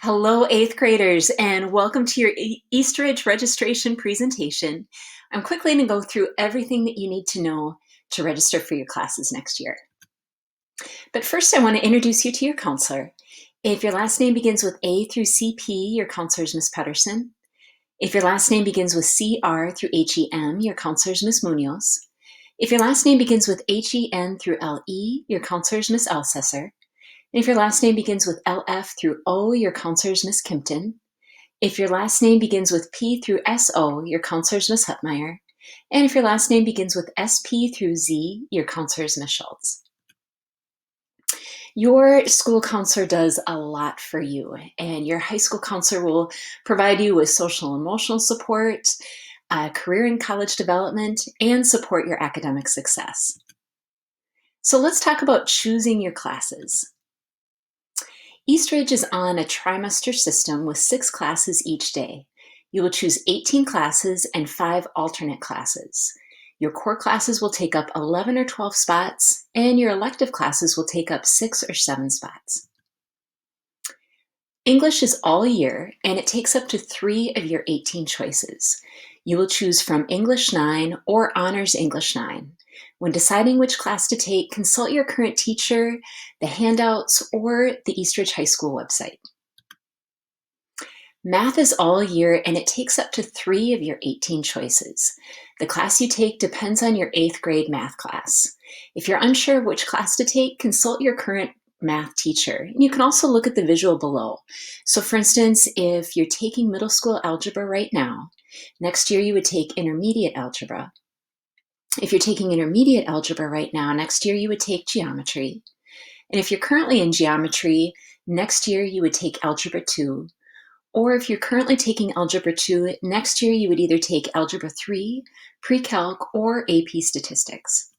Hello, eighth graders, and welcome to your Eastridge registration presentation. I'm quickly going to go through everything that you need to know to register for your classes next year. But first, I want to introduce you to your counselor. If your last name begins with A through CP, your counselor is Ms. Pedersen. If your last name begins with CR through HEM, your counselor is Ms. Munoz. If your last name begins with HEN through LE, your counselor is Ms. Elsesser. And if your last name begins with LF through O, your counselor is Ms. Kimpton. If your last name begins with P through SO, your counselor is Ms. Hutmeyer. And if your last name begins with SP through Z, your counselor is Ms. Schultz. Your school counselor does a lot for you, and your high school counselor will provide you with social and emotional support, career and college development, and support your academic success. So let's talk about choosing your classes. Eastridge is on a trimester system with 6 classes each day. You will choose 18 classes and 5 alternate classes. Your core classes will take up 11 or 12 spots, and your elective classes will take up 6 or 7 spots. English is all year, and it takes up to 3 of your 18 choices. You will choose from English 9 or Honors English 9. When deciding which class to take, consult your current teacher, the handouts, or the Eastridge High School website. Math is all year, and it takes up to 3 of your 18 choices. The class you take depends on your 8th grade math class. If you're unsure of which class to take, consult your current math teacher. You can also look at the visual below. So for instance, if you're taking middle school algebra right now, next year you would take intermediate algebra. If you're taking intermediate algebra right now, next year you would take geometry. And if you're currently in geometry, next year you would take algebra 2. Or if you're currently taking algebra 2, next year you would either take algebra 3, pre-calc, or AP statistics.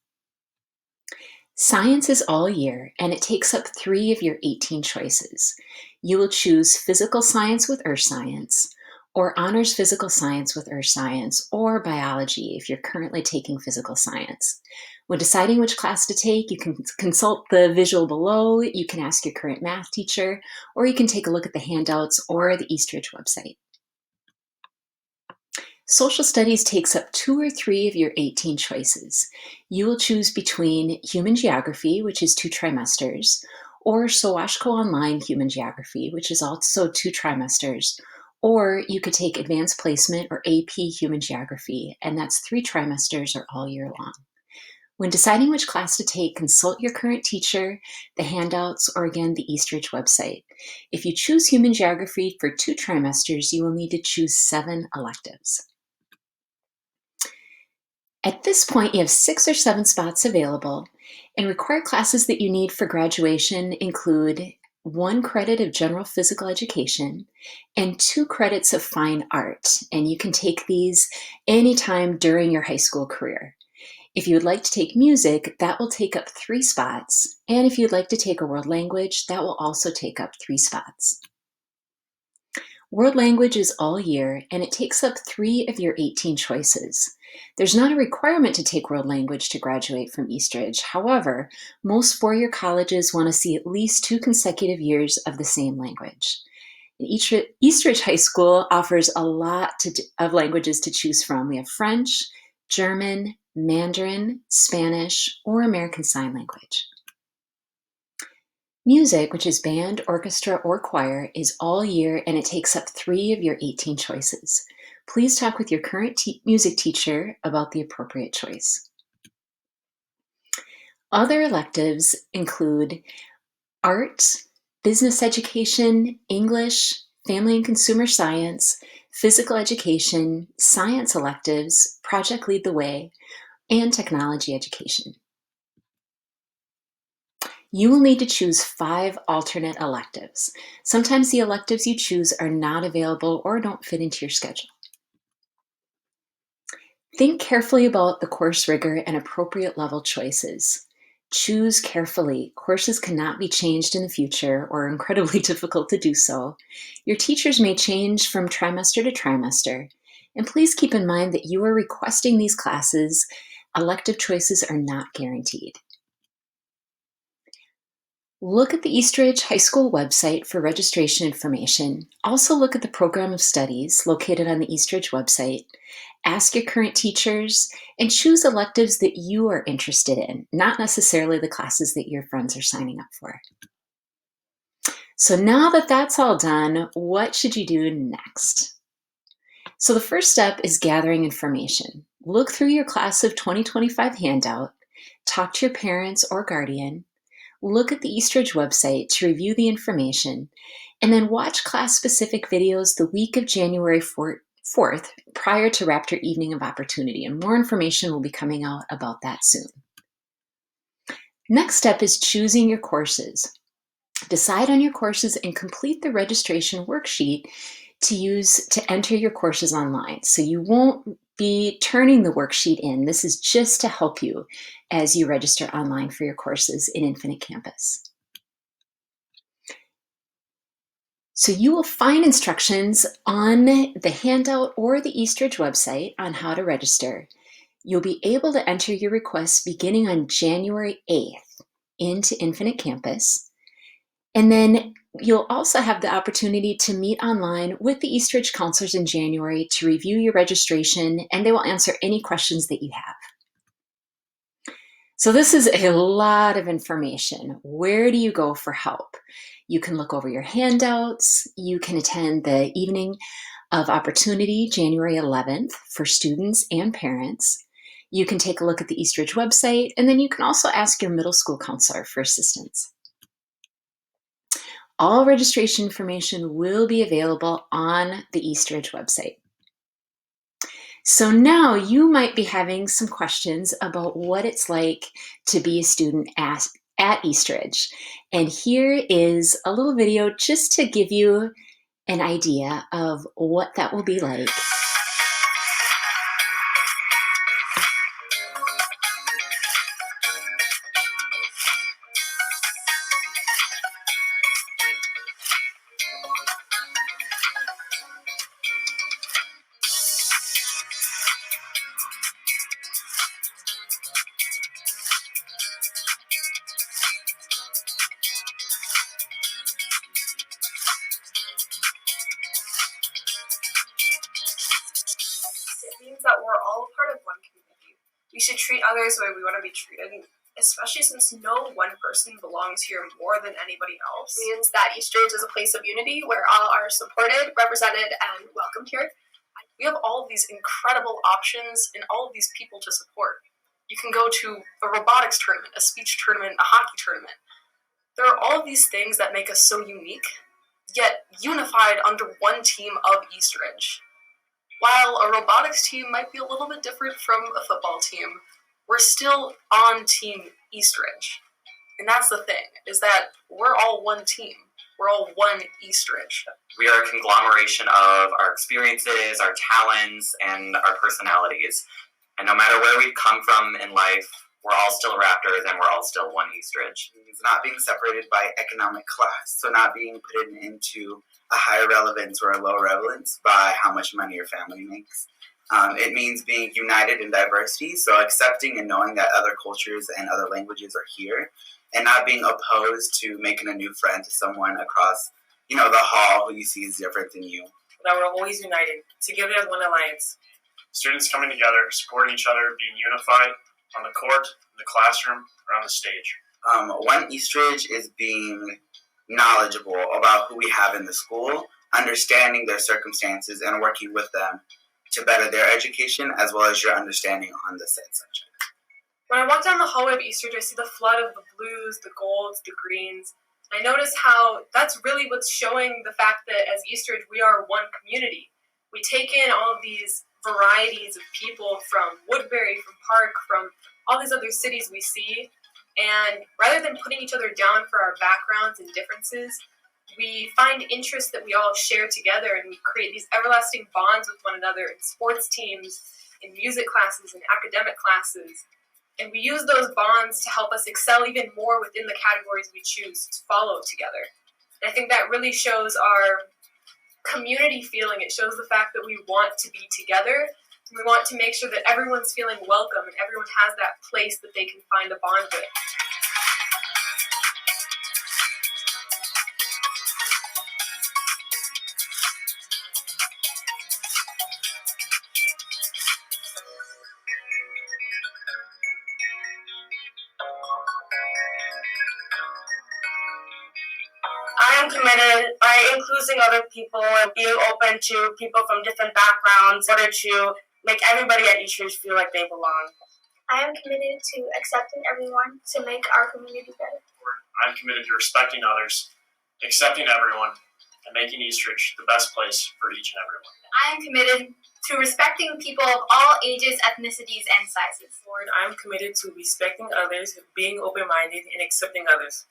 Science is all year, and it takes up 3 of your 18 choices. You will choose physical science with earth science, or honors physical science with earth science, or biology if you're currently taking physical science. When deciding which class to take, you can consult the visual below, you can ask your current math teacher, or you can take a look at the handouts or the Eastridge website. Social studies takes up 2 or 3 of your 18 choices. You will choose between human geography, which is 2 trimesters, or SOASHCO Online Human Geography, which is also 2 trimesters, or you could take Advanced Placement or AP Human Geography, and that's 3 trimesters or all year long. When deciding which class to take, consult your current teacher, the handouts, or again, the Eastridge website. If you choose Human Geography for 2 trimesters, you will need to choose 7 electives. At this point, you have 6 or 7 spots available, and required classes that you need for graduation include 1 credit of general physical education and 2 credits of fine art, and you can take these anytime during your high school career. If you would like to take music, that will take up 3 spots, and if you'd like to take a world language, that will also take up 3 spots. World language is all year, and it takes up 3 of your 18 choices. There's not a requirement to take world language to graduate from Eastridge. However, most four-year colleges want to see at least 2 consecutive years of the same language. Eastridge High School offers a lot of languages to choose from. We have French, German, Mandarin, Spanish, or American Sign Language. Music, which is band, orchestra, or choir, is all year, and it takes up 3 of your 18 choices. Please talk with your current music teacher about the appropriate choice. Other electives include art, business education, English, family and consumer science, physical education, science electives, Project Lead the Way, and technology education. You will need to choose 5 alternate electives. Sometimes the electives you choose are not available or don't fit into your schedule. Think carefully about the course rigor and appropriate level choices. Choose carefully. Courses cannot be changed in the future or are incredibly difficult to do so. Your teachers may change from trimester to trimester. And please keep in mind that you are requesting these classes. Elective choices are not guaranteed. Look at the Eastridge High School website for registration information. Also, look at the program of studies located on the Eastridge website. Ask your current teachers and choose electives that you are interested in, not necessarily the classes that your friends are signing up for. So, now that that's all done, what should you do next? So, the first step is gathering information. Look through your class of 2025 handout, talk to your parents or guardian, look at the Eastridge website to review the information, and then watch class-specific videos the week of January 4th prior to Raptor Evening of Opportunity, and more information will be coming out about that soon. Next step is choosing your courses. Decide on your courses and complete the registration worksheet to use to enter your courses online. So you won't be turning the worksheet in. This is just to help you as you register online for your courses in Infinite Campus. So you will find instructions on the handout or the Eastridge website on how to register. You'll be able to enter your requests beginning on January 8th into Infinite Campus. And then you'll also have the opportunity to meet online with the Eastridge counselors in January to review your registration, and they will answer any questions that you have. So this is a lot of information. Where do you go for help? You can look over your handouts. You can attend the Evening of Opportunity, January 11th, for students and parents. You can take a look at the Eastridge website, and then you can also ask your middle school counselor for assistance. All registration information will be available on the Eastridge website. So now you might be having some questions about what it's like to be a student at Eastridge. And here is a little video just to give you an idea of what that will be like. It means that we're all a part of one community. We should treat others the way we want to be treated, especially since no one person belongs here more than anybody else. It means that Eastridge is a place of unity where all are supported, represented, and welcomed here. We have all of these incredible options and all of these people to support. You can go to a robotics tournament, a speech tournament, a hockey tournament. There are all of these things that make us so unique, yet unified under one team of Eastridge. While a robotics team might be a little bit different from a football team, we're still on Team Eastridge. And that's the thing, is that we're all one team. We're all one Eastridge. We are a conglomeration of our experiences, our talents, and our personalities. And no matter where we've come from in life, we're all still Raptors and we're all still one Eastridge. It's not being separated by economic class, so not being put into a higher relevance or a low relevance by how much money your family makes. It means being united in diversity, so accepting and knowing that other cultures and other languages are here, and not being opposed to making a new friend to someone across, the hall who you see is different than you. That we're always united, together as one alliance. Students coming together, supporting each other, being unified on the court, in the classroom, or on the stage. One Eastridge is being knowledgeable about who we have in the school, understanding their circumstances, and working with them to better their education as well as your understanding on the said subject. When I walk down the hallway of Eastridge, I see the flood of the blues, the golds, the greens. I notice how that's really what's showing the fact that as Eastridge, we are one community. We take in all of these varieties of people from Woodbury, from Park, from all these other cities we see. And rather than putting each other down for our backgrounds and differences, we find interests that we all share together, and we create these everlasting bonds with one another in sports teams, in music classes, in academic classes. And we use those bonds to help us excel even more within the categories we choose to follow together. And I think that really shows our community feeling. It shows the fact that we want to be together. We want to make sure that everyone's feeling welcome and everyone has that place that they can find a bond with. am committed by including other people and being open to people from different backgrounds in order to make everybody at Eastridge feel like they belong. I am committed to accepting everyone to make our community better. I'm committed to respecting others, accepting everyone, and making Eastridge the best place for each and everyone. I am committed to respecting people of all ages, ethnicities, and sizes. Lord, I'm committed to respecting others, being open-minded, and accepting others.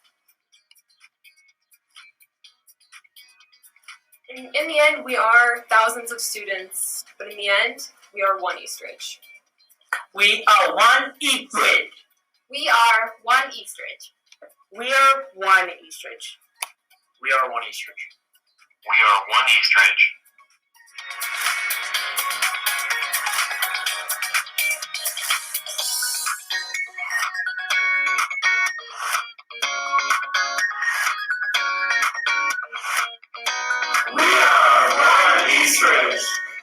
In the end, we are thousands of students, but in the end, we are one Eastridge. We are one Eastridge. We are one Eastridge. We are one Eastridge. We are one Eastridge. We are one Eastridge. We are one Eastridge.